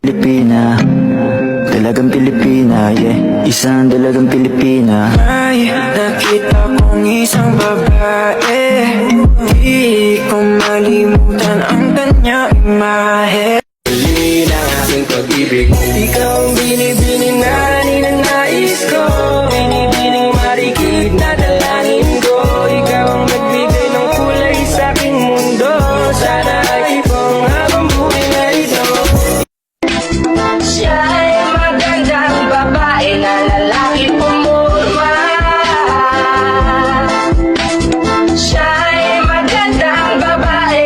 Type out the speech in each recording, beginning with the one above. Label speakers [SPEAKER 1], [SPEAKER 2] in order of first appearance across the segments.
[SPEAKER 1] Pilipina, dalagang Pilipina, yeah. Isang dalagang Pilipina. May nakita kong isang babae, di ko malimutan ang kanyang imahe.
[SPEAKER 2] Huli ng aking pag-ibig,
[SPEAKER 1] Ikaw ang binibini na ninanais ko, binibining marikit na dalangin ko. Ikaw ang nagbigay ng kulay sa aking mundo. Sana ay ipong habang buhay na ito.
[SPEAKER 3] Siya ay magandang babae na lalaki pumurma. Siya ay magandang babae.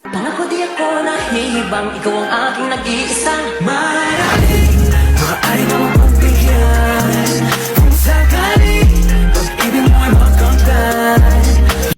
[SPEAKER 4] Pangako di ako nahihibang, ikaw ang aking nag-iisa.
[SPEAKER 1] Maaari mong pagbigyan